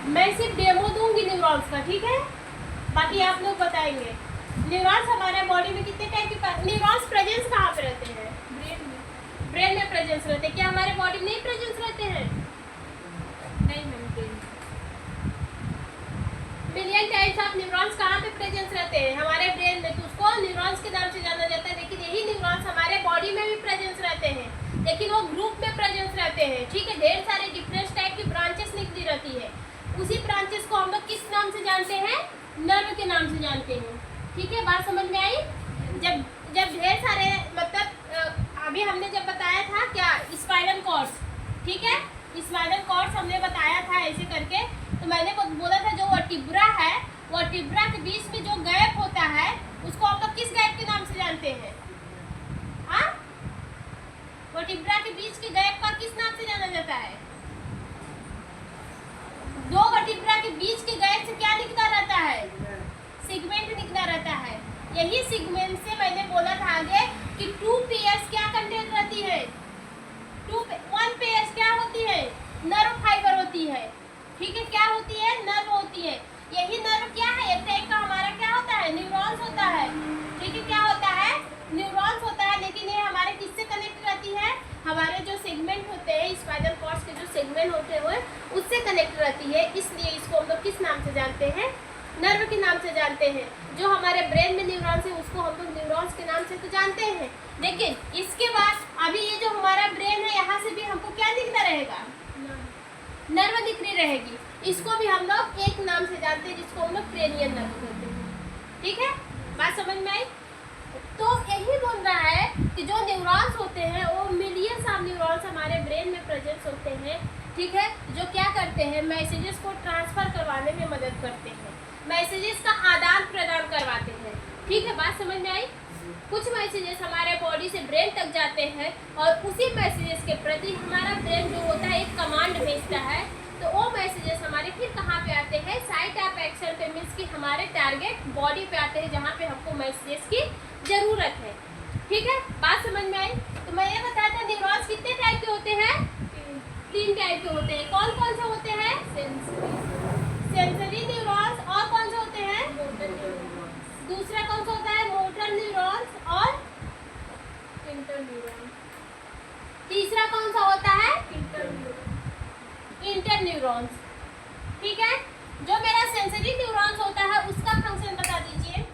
मैं सिर्फ डेमो दूंगी न्यूरॉन्स का, ठीक है, बाकी आप लोग बताएंगे। न्यूरॉन्स हमारे बॉडी में कितने टाइप के न्यूरॉन्स प्रेजेंस कहाँ पे रहते हैं? ब्रेन में प्रेजेंस रहते हैं। क्या हमारे बॉडी में नहीं प्रेजेंस रहते हैं? नहीं ma'am, million types of neurons कहाँ पे प्रेजेंस रहते हैं? हमारे ब्रेन में। तो उसको न्यूरॉन्स के नाम से जाना जाता है, लेकिन यही न्यूरॉन्स हमारे बॉडी में भी प्रेजेंस रहते हैं, लेकिन वो ग्रुप में प्रेजेंस रहते हैं, ठीक है। ढेर सारे डिफरेंट टाइप की ब्रांचेस निकली रहती है। उसी ब्रांचेस को हम लोग किस नाम से जानते हैं? नर्व के नाम से जानते हैं, ठीक है। बात समझ में आई? जब जब ढेर सारे मतलब अभी हमने जब बताया था क्या, स्पाइनल कॉर्ड्स, ठीक है, स्पाइनल कॉर्ड्स हमने बताया था ऐसे करके। तो मैंने बोला था जो वर्टिब्रा है, वर्टिब्रा के बीच में जो गैप होता है उसको हम लोग किस गैप के नाम से जानते हैं? हाँ, वर्टिब्रा के बीच के गैप का किस नाम से जाना जाता है? दो वर्टिब्रा के बीच के गैप से क्या निकला रहता है? सेगमेंट निकला रहता है। यही सेगमेंट से मैंने बोला था आगे कि 2 पेयर्स क्या कंटेंट रहती है? 1 पेयर्स क्या होती है? नर्व फाइबर होती है, ठीक है। क्या होती है? नर्व होती है। यही नर्व क्या है? एक टाइप का हमारा क्या होता है? न्यूरॉन्स होता है, ठीक है। क्या होता है? न्यूरॉन्स होता है, लेकिन ये हमारे किससे कनेक्ट रहती है? हमारे जो सेगमेंट होते हैं, स्पाइनल कॉर्ड्स के जो सेगमेंट होते हैं उससे कनेक्ट रहती है। इसलिए इसको हम लोग किस नाम से जानते हैं? नर्व के नाम से जानते हैं। जो हमारे ब्रेन में न्यूरॉन्स है उसको हम लोग न्यूरॉन्स के नाम से तो जानते हैं, लेकिन इसके बाद अभी ये जो हमारा ब्रेन है यहाँ से भी हमको क्या दिखता रहेगा? नर्व दिखनी रहेगी। इसको भी हम लोग एक नाम से जानते हैं जिसको हम लोग क्रेनियल नर्व कहते हैं, ठीक है। बात समझ में आई? तो यही बोल रहा है कि जो न्यूरॉन्स होते हैं वो मिलियंस ऑफ न्यूरॉन्स हमारे ब्रेन में प्रेजेंट होते हैं, ठीक है, जो क्या करते हैं? मैसेजेस को ट्रांसफर करवाने में मदद करते हैं, मैसेजेस का आदान प्रदान करवाते हैं, ठीक है। बात समझ में आई? कुछ मैसेजेस हमारे बॉडी से ब्रेन तक जाते हैं और उसी मैसेजेस के प्रति हमारा ब्रेन जो होता है एक कमांड भेजता है। तो वो मैसेजेस हमारे फिर कहाँ पे आते हैं? साइट ऑफ एक्शन पे, मीन्स कि हमारे टारगेट बॉडी पे आते हैं जहाँ पे हमको मैसेजेस की ज़रूरत है, ठीक है। बात समझ में आई? तो मैं ये बताया था न्यूरॉन्स कितने टाइप के होते हैं? 3 टाइप के होते हैं। कौन कौन से होते हैं? Sensory neurons. और कौन से होते हैं? दूसरा कौन सा होता है? मोटर न्यूरॉन्स और इंटरन्यूरॉन। तीसरा कौन सा होता है? इंटरन्यूरॉन्स, ठीक है। जो मेरा सेंसरी न्यूरॉन्स होता है उसका फंक्शन बता दीजिए।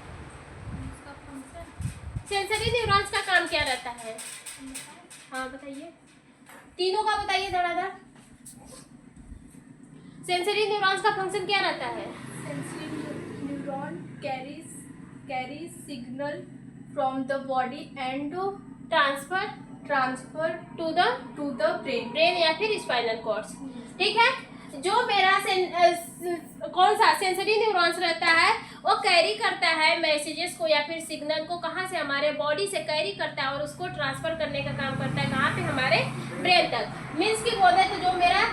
सेंसरी न्यूरॉन्स का काम क्या रहता है? हाँ बताइए, तीनों का बताइए धड़ाधड़। सेंसरी न्यूरॉन्स का फंक्शन क्या रहता है? Sensory neuron carries signal from the body and transfer to the brain या फिर स्पाइनल कॉर्ड्स, ठीक है। जो मेरा कौन सा सेंसरी न्यूरॉन्स रहता है वो कैरी करता है मैसेजेस को या फिर सिग्नल को, कहाँ से? हमारे बॉडी से कैरी करता है और उसको ट्रांसफर करने का काम करता है कहाँ पे? हमारे ब्रेन तक। मीन्स की बोले तो जो मेरा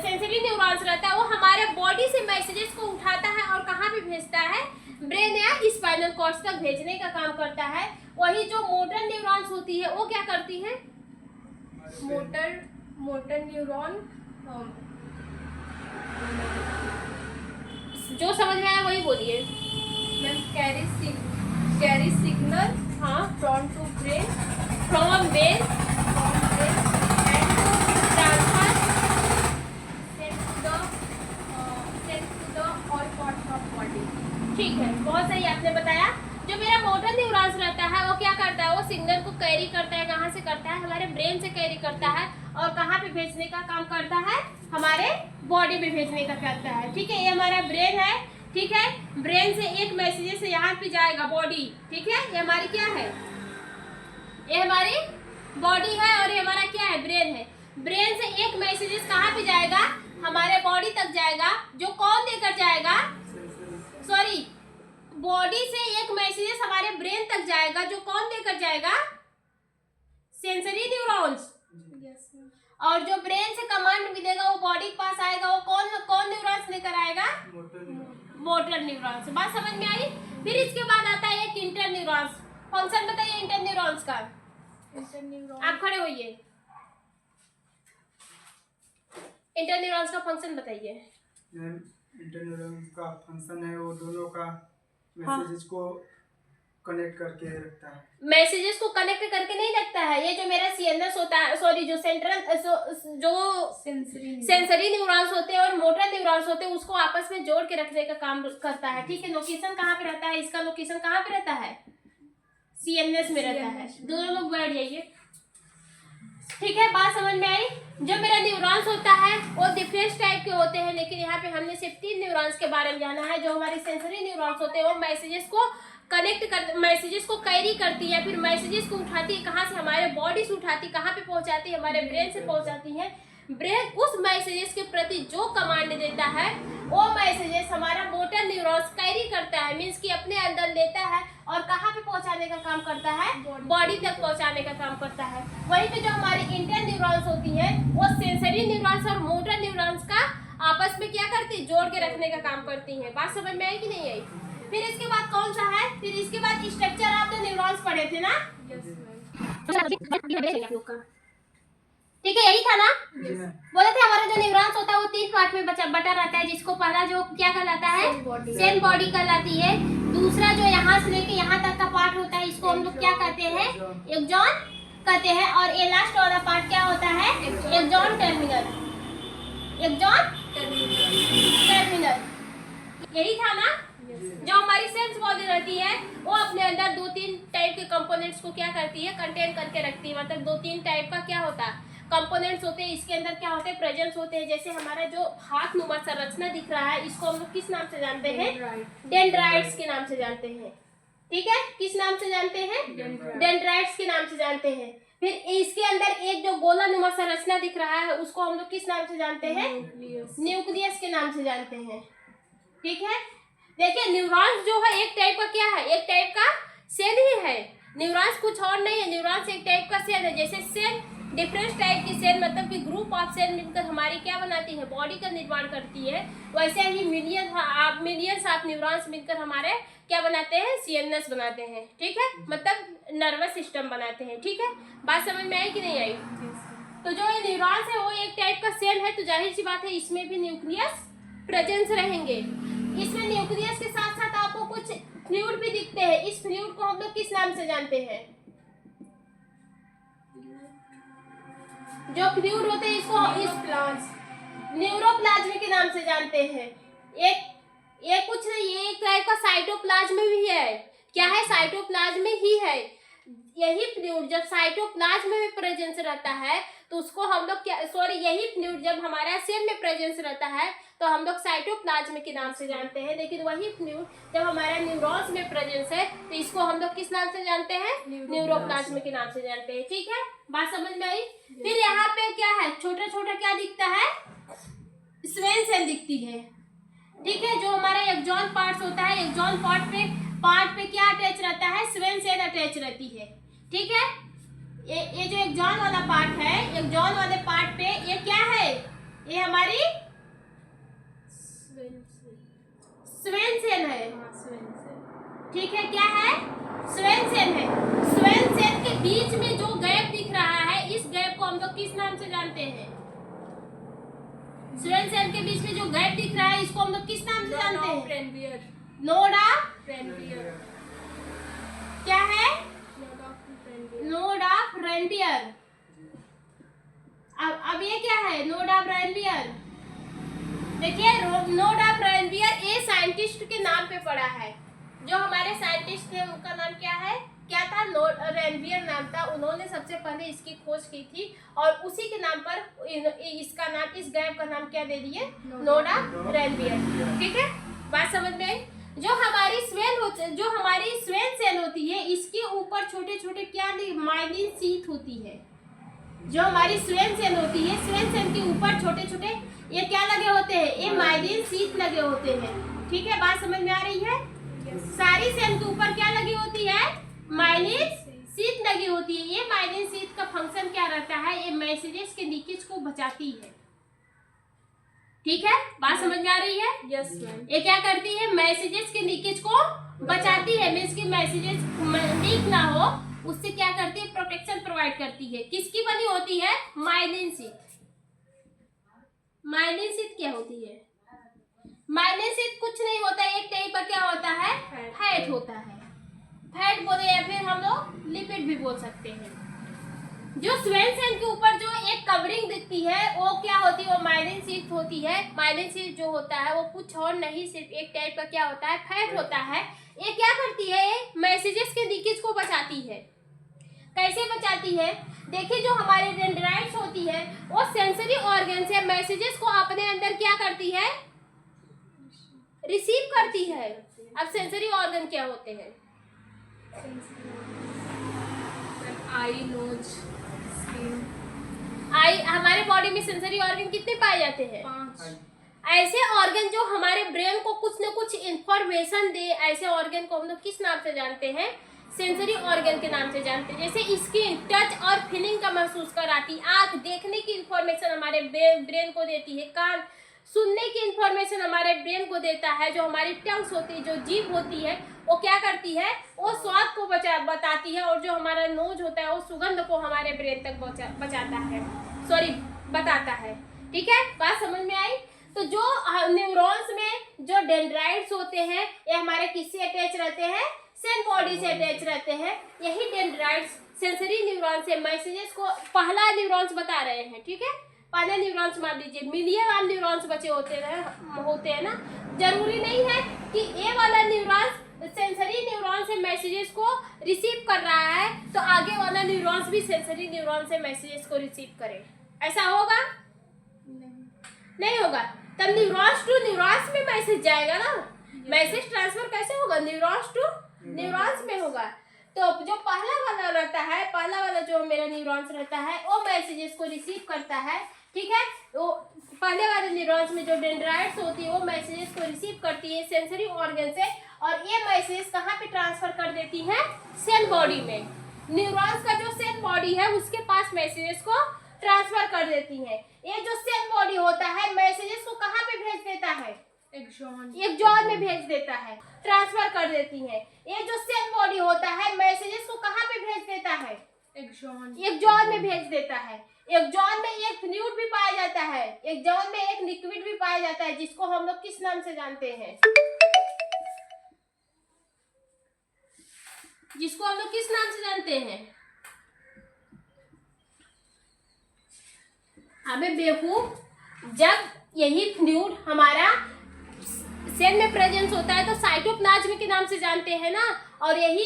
सेंसरी न्यूरॉन्स रहता है वो हमारे बॉडी से मैसेजेस को उठाता है और कहाँ पे भेजता है? ब्रेन या स्पाइनल कॉर्ड्स तक भेजने का काम करता है। वही जो मोटर न्यूरॉन्स होती है वो क्या करती है? मोटर न्यूरॉन जो समझ में आया वही बोलिए। मैम कैरी सिग्नल हाँ, from to brain from brain and transfer send to the all parts of body. ठीक है, बहुत सही आपने बताया। जो मेरा मोटर न्यूरॉन्स रहता है वो क्या करता है? वो सिग्नल को कैरी करता है। कहाँ से करता है? हमारे ब्रेन से कैरी करता है और कहाँ पे भेजने का काम करता है? हमारे बॉडी पे भेजने का करता है, ठीक है। ये हमारा ब्रेन है, ठीक है। ब्रेन से एक मैसेज से यहाँ पे जाएगा बॉडी, ठीक है। ये हमारी क्या है? ये हमारी बॉडी है और ये हमारा क्या है? ब्रेन है। ब्रेन से एक मैसेज कहाँ पे जाएगा? हमारे बॉडी तक जाएगा। जो कौन देकर जाएगा? सॉरी, बॉडी से एक मैसेज हमारे ब्रेन तक जाएगा। जो कौन देकर जाएगा? Sensory neurons. और जो ब्रेन से कमांड मिलेगा वो बॉडी के पास आएगा। वो कौन न्यूरॉन्स लेकर आएगा? Motor neurons. बात समझ में आई? फिर इसके बाद आता है एक इंटर न्यूरॉन्स। फंक्शन बताइए इंटर न्यूरॉन्स का। आप खड़े होइए। इंटर न्यूरॉन्स का फंक्शन बताइए। इंटरन्यूरॉन का फंक्शन है वो दोनों का हाँ। मैसेजेस को कनेक्ट करके रखता है। मैसेजेस को कनेक्ट करके नहीं रखता है, ये जो मेरा सीएनएस होता है, सॉरी जो सेंट्रल जो सेंसरी न्यूरॉन्स होते हैं और मोटर न्यूरॉन्स होते हैं उसको आपस में जोड़ के रखने का काम करता है। ठीक है, लोकेशन कहाँ पे रहता है, इसका लोकेशन कहाँ पे रहता है, सीएनएस में रहता है। दोनों लोग बैठ जाइए। ठीक है, बात समझ में आई। जो मेरा न्यूरॉन्स होता है वो डिफरेंट टाइप के होते हैं, लेकिन यहाँ पे हमने सिर्फ 3 न्यूरॉन्स के बारे में जाना है। जो हमारे सेंसरी न्यूरॉन्स होते हैं वो मैसेजेस को कनेक्ट कर, मैसेजेस को कैरी करती है, फिर मैसेजेस को उठाती है, कहाँ से, हमारे बॉडी से उठाती, कहाँ पे पहुँचाती है, हमारे ब्रेन से पहुँचाती है। ब्रेन उस मैसेजेस के प्रति जो कमांड देता है वो मैसेजेस हमारा मोटर न्यूरॉन्स कैरी करता है, मीन्स कि अपने अंदर लेता है और कहाँ पे पहुँचाने का काम करता है, बॉडी तक पहुँचाने का काम करता है। वहीं पे जो हमारी इंटर न्यूरॉन्स होती है वो सेंसरी न्यूरॉन्स और मोटर न्यूरॉन्स का आपस में क्या करती है, जोड़ के रखने का काम करती है। बात समझ में आई कि नहीं आई। फिर इसके बाद कौन सा है, फिर इसके बाद स्ट्रक्चर ऑफ द न्यूरॉन्स पढ़े थे ना। ठीक है, यही था ना। बोले थे हमारा जो न्यूरॉन्स होता है वो 3 पार्ट में बटा रहता है, जिसको पहला जो क्या कहलाता है, सेल बॉडी कहलाती है। दूसरा जो यहाँ से लेके यहाँ तक का पार्ट होता है इसको हम लोग क्या कहते हैं, एक्सॉन कहते हैं। और ये लास्ट वाला पार्ट क्या होता है, एक्सॉन टर्मिनल, एक्सॉन टर्मिनल। यही था ना। जो हमारी सेल्स बॉडी रहती है वो अपने अंदर 2-3 टाइप के कंपोनेंट्स को क्या करती है, कंटेन करके रखती है। मतलब 2-3 टाइप का क्या होता है, कंपोनेंट्स होते हैं। इसके अंदर क्या होते हैं, प्रेजेंस होते हैं। जैसे हमारा जो हाथ नुमा संरचना दिख रहा है इसको हम लोग किस नाम से जानते हैं, डेंड्राइट्स के नाम से जानते हैं। ठीक है, किस नाम से जानते हैं, डेंड्राइट्स के नाम से जानते हैं। फिर इसके अंदर एक जो गोला नुमा संरचना दिख रहा है उसको हम लोग किस नाम से जानते हैं, न्यूक्लियस के नाम से जानते हैं। ठीक है, देखिए न्यूरॉन्स जो है एक टाइप का क्या है, एक टाइप का सेल ही है। न्यूरॉन्स कुछ और नहीं है, न्यूरॉन्स एक टाइप का सेल है। जैसे सेल डिफरेंट टाइप की सेल, मतलब कि ग्रुप ऑफ सेल मिलकर हमारी क्या बनाती है, बॉडी का निर्माण करती है। वैसे ही मिलियंस ऑफ न्यूरॉन्स मिलकर हमारे क्या बनाते हैं, सीएनएस बनाते हैं। ठीक है, मतलब नर्वस सिस्टम बनाते हैं। ठीक है, बात समझ में आई कि नहीं आई। तो जो ये न्यूरॉन्स है वो एक टाइप का सेल है, तो जाहिर सी बात है इसमें भी न्यूक्लियस प्रेजेंस रहेंगे। इसमें न्यूक्लियस के साथ साथ आपको कुछ फ्लूइड भी दिखते हैं। इस फ्लूइड को हम लोग किस नाम से जानते हैं, जो फ्लूइड होते हैं इसको न्यूरोप्लाज्म के नाम से जानते हैं। एक कुछ नहीं, ये एक टाइप का साइटोप्लाज्म भी है। क्या है, साइटोप्लाज्म ही है। यही फ्लूइड जब साइटोप्लाज्म में प्रेजेंस रहता है तो उसको हम लोग क्या, सॉरी, यही फ्लूइड जब हमारा सेल में प्रेजेंस रहता है तो हम लोग साइटोप्लाज्म के नाम से जानते हैं। लेकिन वही फ्लूइड जब हमारा न्यूरॉन्स में प्रेजेंस है तो इसको हम लोग किस नाम से जानते हैं, न्यूरोप्लाज्म के नाम से जानते हैं। ठीक है, बात समझ में आई। फिर यहाँ पे क्या है, छोटा छोटा क्या दिखता है, स्वेन सेल दिखती है। ठीक है, जो हमारा एक्सॉन पार्ट्स होता है, एक्सॉन पार्ट पे क्या अटैच रहता है, स्वेन सेल अटैच रहती है। ठीक है, ये जो एक्सॉन वाला पार्ट है, एक्सॉन वाले पार्ट पे ये क्या है, ये हमारी स्वेन सेल है। ठीक है, क्या है, स्वेन सेल है। स्वेन सेल के बीच में जो गैप दिख रहा है इस गैप को हम लोग किस नाम से जानते हैं, स्वेन सेल के बीच में जो गैप दिख रहा है इसको हम लोग किस नाम से जानते हैं, नोड ऑफ रेनबियर। क्या है, नोड ऑफ रेनबियर। अब ये क्या है, नोड ऑफ रेनबियर। देखिए नोड ऑफ रेनबियर ये साइंटिस्ट के नाम पे पड़ा है। जो हमारे साइंटिस्ट थे उनका नाम क्या है, क्या था, नोड रेनबियर नाम था। उन्होंने सबसे पहले इसकी खोज की थी और उसी के नाम पर इसका नाम, इस गैप का नाम क्या दे दिए, नोड ऑफ रेनबियर। ठीक है, बात समझ में आई। जो हमारी स्वेन सेल होती है इसके ऊपर छोटे छोटे क्या, माइलिन शीथ होती है। जो हमारी स्वेन सेल होती है, स्वेन सेल के ऊपर छोटे छोटे ये क्या लगे होते हैं, ये माइलिन शीथ लगे होते हैं। ठीक है, बात समझ में आ रही है। सारी सेल के ऊपर क्या लगी होती है, माइलिन शीथ लगी होती है। ये माइलिन शीथ का फंक्शन क्या रहता है, ये मैसेजेस के लीकेज को बचाती है। ठीक है, बात समझ में आ रही है। Yes ma'am. ये क्या करती है, मैसेजेस के लीकेज को बचाती है। मीन्स की मैसेजेस लीक ना हो उससे क्या करती है, प्रोटेक्शन प्रोवाइड करती है। किसकी बनी होती है, माइलिन शीथ। माइलिन शीथ क्या होती है, माइलिन शीथ कुछ नहीं होता है, एक टाइप का क्या होता है, फैट होता है। फैट बोले या फिर हम लोग लिपिड भी बोल सकते हैं। जो स्वेल सेल के ऊपर जो एक कवरिंग दिखती है वो क्या होती है, वो माइलिन शीथ होती है। माइलिन शीथ जो होता है वो कुछ और नहीं, सिर्फ एक टाइप का क्या होता है, फैट होता है। ये क्या करती है, ये मैसेजेस के लीकेज को बचाती है। कैसे बचाती है, देखिए जो हमारे डेंड्राइट्स होती है वो सेंसरी ऑर्गन से मैसेजेस को अपने अंदर क्या करती है, रिसीव करती है। अब सेंसरी ऑर्गन क्या होते हैं, आई, नोज, स्किन। आई, हमारे बॉडी में सेंसरी ऑर्गन कितने पाए जाते हैं, 5। ऐसे ऑर्गन जो हमारे ब्रेन को कुछ न कुछ इंफॉर्मेशन दे, ऐसे ऑर्गन को हम लोग किस नाम से जानते हैं, सेंसरी ऑर्गन के नाम से जानते हैं। जैसे स्किन टच और फीलिंग का महसूस कराती, आंख देखने की इंफॉर्मेशन हमारे ब्रेन को देती है, कान सुनने की इंफॉर्मेशन हमारे ब्रेन को देता है, जो हमारी टंग्स होती है, जो जीभ होती है वो क्या करती है, वो स्वाद को बताती है, और जो हमारा नोज होता है वो सुगंध को हमारे ब्रेन तक बताता है। ठीक है, बात समझ में आई। तो जो न्यूरॉन्स में जो डेंड्राइट्स होते हैं ये हमारे किससे अटैच रहते हैं, सेल बॉडी से अटैच रहते हैं। यही डेंड्राइट्स सेंसरी न्यूरॉन से मैसेजेस को, पहला न्यूरॉन्स बता रहे हैं, ठीक है, पहले न्यूरॉन्स मान लीजिए, मिलियन न्यूरॉन्स बचे होते हैं ना, जरूरी नहीं है कि ए वाला न्यूरॉन्स सेंसरी न्यूरॉन से मैसेजेस को रिसीव कर रहा है तो आगे वाला न्यूरॉन्स भी सेंसरी न्यूरॉन से मैसेजेस को रिसीव करे, ऐसा होगा नहीं होगा। तब न्यूरॉन्स टू न्यूरॉन्स में मैसेज जाएगा ना, मैसेज ट्रांसफर कैसे होगा, न्यूरॉन्स टू न्यूरॉन्स में होगा। तो जो पहला वाला रहता है, पहला वाला जो मेरा न्यूरॉन्स रहता है वो मैसेजेस को रिसीव करता है, ठीक है। वो पहले वाले न्यूरॉन्स में जो डेंड्राइट्स होती है वो मैसेजेस को रिसीव करती है सेंसरी ऑर्गन से, और ये मैसेज कहाँ पे ट्रांसफर कर देती है, सेल बॉडी में। न्यूरॉन्स का जो सेल बॉडी है उसके पास मैसेजेस को ट्रांसफर कर देती है। ये जो सेल बॉडी होता है मैसेजेस को कहाँ पे भेज देता है, एक्सॉन में भेज देता है, ट्रांसफर कर देती है। ये जो सेल बॉडी होता है मैसेजेस को कहाँ पे भेज देता है, एक्सॉन में भेज देता है। एक्सॉन में एक फ्लूइड भी पाया जाता है, एक्सॉन में एक लिक्विड भी पाया जाता है, जिसको हम लोग किस नाम से जानते हैं, जिसको हम लोग किस नाम से जानते हैं, हमें बेवकूफ, जब यही फ्लूइड हमारा सेल में प्रेजेंस होता है तो साइटोप्लाज्म के नाम से जानते हैं ना, और यही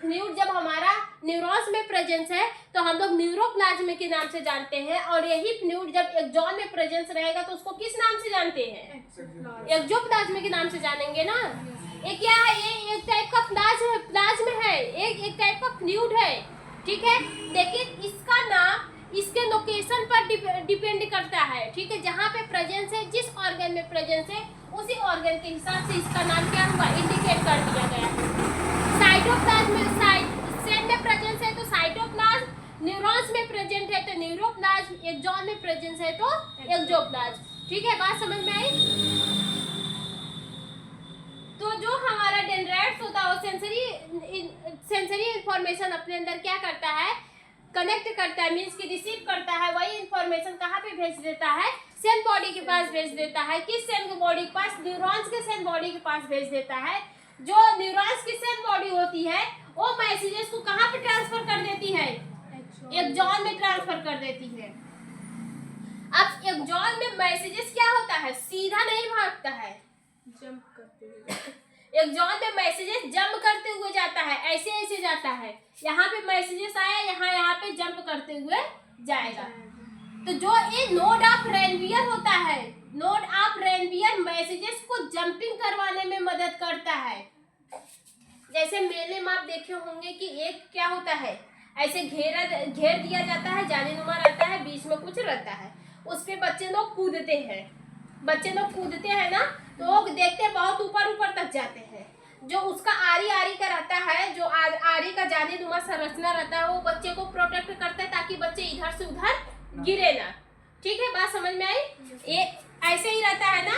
फ्लूइड जब हमारा न्यूरॉन्स में प्रेजेंस है तो हम लोग न्यूरोप्लाज्म के नाम से जानते हैं, और यही फ्लूइड जब एक्सॉन में प्रेजेंस रहेगा तो उसको किस नाम से जानते हैं, एक्सोप्लाज्म के नाम से जानेंगे ना। ये क्या है, ये एक टाइप का प्लाज्म है, एक टाइप का फ्लूइड है, ठीक है। लेकिन इसका नाम इसके लोकेशन पर डिपेंड करता है, ठीक है, जहाँ पे प्रेजेंस है, जिस ऑर्गन में प्रेजेंस है उसी ऑर्गन के हिसाब से इसका नाम क्या हुआ, इंडिकेट कर दिया गया है। साइटोप्लाज्म सेल में प्रेजेंस है तो साइटोप्लाज्म, न्यूरॉन्स में प्रेजेंट है तो न्यूरोप्लाज्म, एक्सॉन में प्रेजेंस है तो एक्सोप्लाज्म, ठीक है, बात समझ में आई। तो जो हमारा डेंड्राइट्स होता है वो सेंसरी इंफॉर्मेशन अपने अंदर क्या करता है, कनेक्ट करता है, मीन्स की रिसीव करता है। वही इंफॉर्मेशन कहाँ पे भेज देता है, सेल बॉडी के पास भेज देता है। किस सेल के बॉडी के पास, न्यूरॉन्स के सेल बॉडी के पास भेज देता है। जो न्यूरॉन्स की सेल बॉडी होती है वो मैसेजेस को कहाँ पे ट्रांसफर कर देती है, एक्सॉन में ट्रांसफर कर देती है। अब एक्सॉन में मैसेजेस क्या होता है, सीधा नहीं भागता है, जंप करते हुए, एक्सॉन में मैसेजेस जंप करते हुए जाता है, ऐसे ऐसे जाता है। यहाँ पे मैसेजेस आया, यहाँ पे जंप करते हुए जाएगा। तो जो ये नोड ऑफ रेनवियर होता है, नोड ऑफ रेनवियर मैसेजेस को जंपिंग करवाने में मदद करता है। जैसे मेले में आप देखे होंगे कि एक क्या होता है, ऐसे घेर दिया जाता है, जालीनुमा रहता है, बीच में कुछ रहता है, उस पे बच्चे लोग कूदते हैं ना, तो वो देखते हैं बहुत ऊपर तक जाते हैं। जो उसका आरी का रहता है, जो आरी का जालीनुमा संरचना रहता है, वो बच्चे को प्रोटेक्ट करता है ताकि बच्चे इधर से उधर गिरे ना, ठीक है, बात समझ में आई। ये ऐसे ही रहता है ना,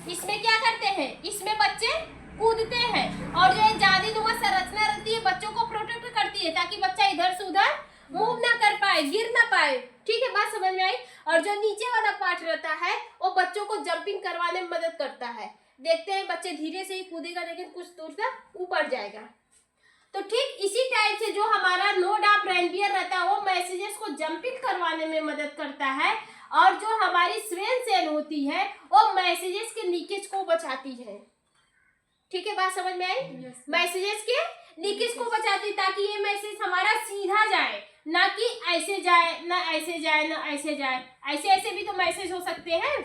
इसमें क्या करते हैं, इसमें बच्चे कूदते हैं, और जो जालीनुमा संरचना रहती है बच्चों को प्रोटेक्ट करती है ताकि बच्चा इधर से उधर मूव ना कर पाए, गिर ना पाए, ठीक है, बात समझ में आई। और जो नीचे वाला पार्ट रहता है वो बच्चों को जंपिंग करवाने में मदद करता है। देखते हैं बच्चे धीरे से ही कूदेगा लेकिन कुछ दूर तक ऊपर जाएगा। तो ठीक इसी टाइप से जो हमारा नोड ऑफ रेनवियर रहता है वो मैसेजेस को जंपिंग करवाने में मदद करता है, और जो हमारी स्वेन सेल होती है वो मैसेजेस के लीकेज को बचाती है। ठीक है, बात समझ में आई? मैसेजेस के लीकेज को बचाती ताकि ये मैसेज हमारा सीधा जाए, ना कि ऐसे जाए, ना ऐसे जाए, ना ऐसे जाए। ऐसे ऐसे भी तो मैसेज हो सकते हैं,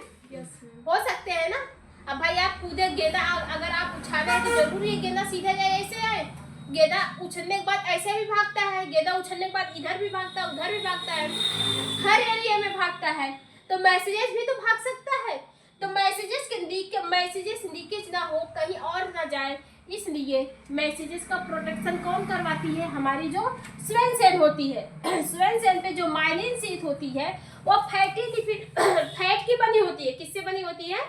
हो सकते हैं ना। अब भाई आप कूदे, गेंदा अगर आप उछाले तो जरूरी है गेंदा सीधा जाए, ऐसे आए। गेंदा उछलने के बाद ऐसे भी भागता है, गेंदा उछलने के बाद इधर भी भागता है, उधर भी भागता है, हर एरिया में भागता है। तो मैसेजेस भी तो भाग सकता है। तो मैसेजेस लीकेज ना हो, कहीं और ना जाए, इसलिए मैसेजेस का प्रोटेक्शन कौन करवाती है? हमारी जो स्वेन सेल होती है। स्वेन सेल पे जो माइलिन शीथ होती है वो फैट की बनी होती है। किससे बनी होती है?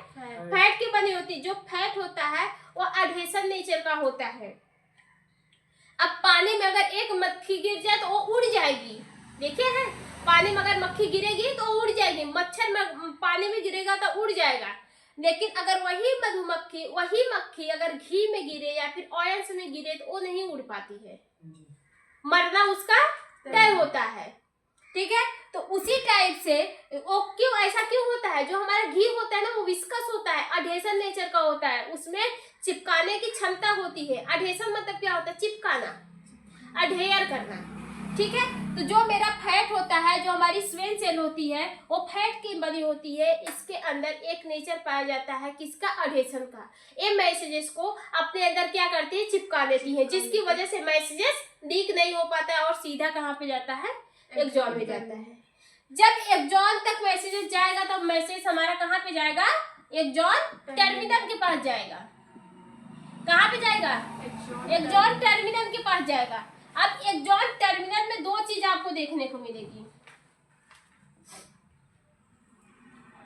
फैट की बनी होती है। जो फैट होता है वो एडहेशन नेचर का होता है। अब पानी में अगर एक मक्खी गिर जाए तो वो उड़ जाएगी, देखिए है, पानी में अगर मक्खी गिरेगी तो उड़ जाएगी, मच्छर में पानी में गिरेगा तो उड़ जाएगा। लेकिन अगर वही मक्खी अगर घी में गिरे या फिर ऑयल्स में गिरे तो वो नहीं उड़ पाती है, मरना उसका तय होता है। ठीक है, तो उसी टाइप से वो ऐसा क्यों होता है? जो हमारा घी होता है ना वो विस्कस होता है, अडहेशन नेचर का होता है, उसमें चिपकाने की क्षमता होती है। अडहेशन मतलब क्या होता है? चिपकाना, अडहेयर करना। ठीक है, तो जो मेरा फैट होता है, जो हमारी स्वेन सेल होती है वो फैट की बनी होती है। इसके अंदर एक नेचर पाया जाता है किसका? अडहेशन का। ये मैसेजेस को अपने अंदर क्या करती है? चिपका देती है, जिसकी वजह से मैसेजेस लीक नहीं हो पाता है और सीधा कहाँ पे जाता है? एक्सॉन में जाता है। जब एक्सॉन तक मैसेजेस जाएगा तो मैसेज हमारा कहाँ पे जाएगा? एक्सॉन टर्मिनल के पास जाएगा। कहाँ पे जाएगा? एक्सॉन टर्मिनल के पास जाएगा। अब एक्सॉन टर्मिनल में दो चीज आपको देखने को मिलेगी,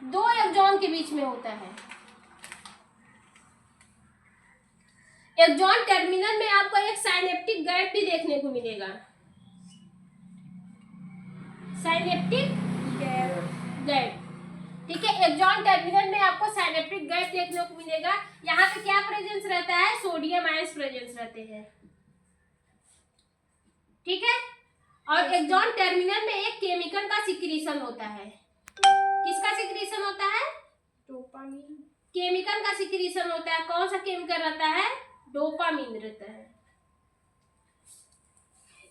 दो एक्सॉन के बीच में होता है। एक्सॉन टर्मिनल में आपको एक साइनेप्टिक गैप भी देखने को मिलेगा, साइनेप्टिक गैप। ठीक है, एक्सॉन टर्मिनल में आपको साइनेप्टिक गैप देखने को मिलेगा। यहाँ पे क्या प्रेजेंस रहता है? सोडियम आयंस प्रेजेंस रहते हैं। ठीक है, और एक्सॉन टर्मिनल में एक केमिकल का सिक्रीशन होता है। किसका सिक्रीशन होता है? डोपामीन। केमिकल का सिक्रीशन होता है। कौन सा केमिकल रहता है? डोपामीन रहता है।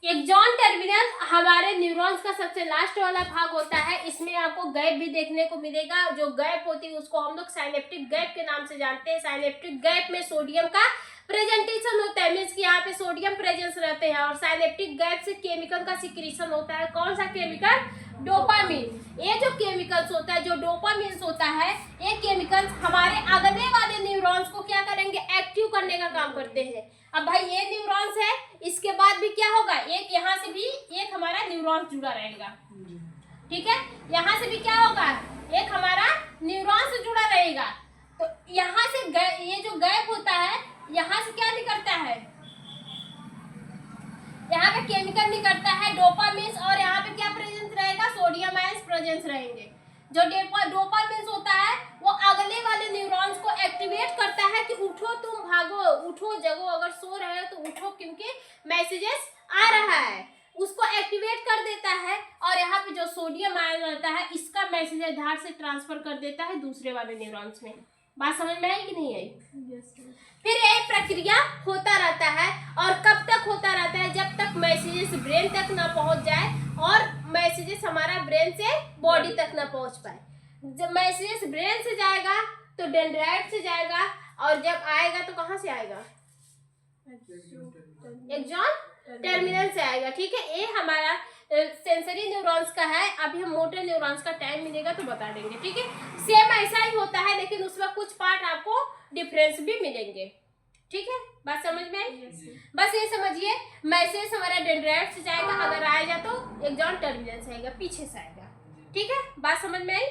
एक्सॉन टर्मिनल हमारे न्यूरॉन्स का सबसे लास्ट वाला भाग होता है। इसमें आपको गैप भी देखने को मिलेगा। जो गैप होती है उसको हम लोग साइनेप्टिक गैप के नाम से जानते हैं। साइनेप्टिक गैप में सोडियम का प्रेजेंटेशन होता है, मीन्स कि यहाँ पे सोडियम प्रेजेंस रहते हैं, और साइनेप्टिक गैप से केमिकल का सिक्रीशन होता है। कौन सा केमिकल? डोपामीन। ये जो केमिकल्स होता है, जो डोपामीन होता है, ये केमिकल्स हमारे अगले वाले न्यूरॉन्स को क्या करेंगे? एक्टिव करने का काम करते हैं। अब भाई ये न्यूरॉन्स है, इसके बाद भी क्या होगा? एक यहाँ से भी एक हमारा न्यूरॉन्स जुड़ा रहेगा। ठीक है, यहाँ से भी क्या होगा? एक हमारा न्यूरॉन्स जुड़ा रहेगा। तो यहाँ से ये जो गैप होता है, यहाँ से क्या निकलता है? यहाँ पे केमिकल निकलता है डोपामीन, और यहाँ पे क्या प्रेजेंस रहेगा? सोडियम आयंस प्रेजेंस रहेंगे। जो डोपामीन होता है वो अगले वाले न्यूरॉन्स को एक्टिवेट करता है कि उठो, तुम भागो, उठो, जगो, अगर सो रहे हो तो उठो, क्योंकि मैसेजेस आ रहा है, उसको एक्टिवेट कर देता है। और यहाँ पे जो सोडियम आयन रहता है इसका मैसेज आधार से ट्रांसफर कर देता है दूसरे वाले न्यूरॉन्स में। बात समझ में आई कि नहीं आई? फिर यह प्रक्रिया होता रहता है, और कब तक होता रहता है? जब तक मैसेजेस ब्रेन तक ना पहुंच जाए और मैसेजेस हमारा ब्रेन से बॉडी तक ना पहुंच पाए। जब मैसेजेस ब्रेन से जाएगा तो डेंड्राइट से जाएगा, और जब आएगा तो कहाँ से आएगा? एक्सॉन टर्मिनल से आएगा। ठीक है, ये हमारा सेंसरी न्यूरॉन्स का है। अभी हम मोटर न्यूरॉन्स का टाइम मिलेगा तो बता देंगे। ठीक है, सेम ऐसा ही होता है, लेकिन उसमें कुछ पार्ट आपको डिफरेंस भी मिलेंगे। ठीक है, बात समझ में आई? बस ये समझिए, मैसेज हमारा डेंड्राइट से जाएगा, अगर आएगा तो एक्सॉन टर्मिनल से आएगा, पीछे से आएगा। ठीक है, बात समझ में आई?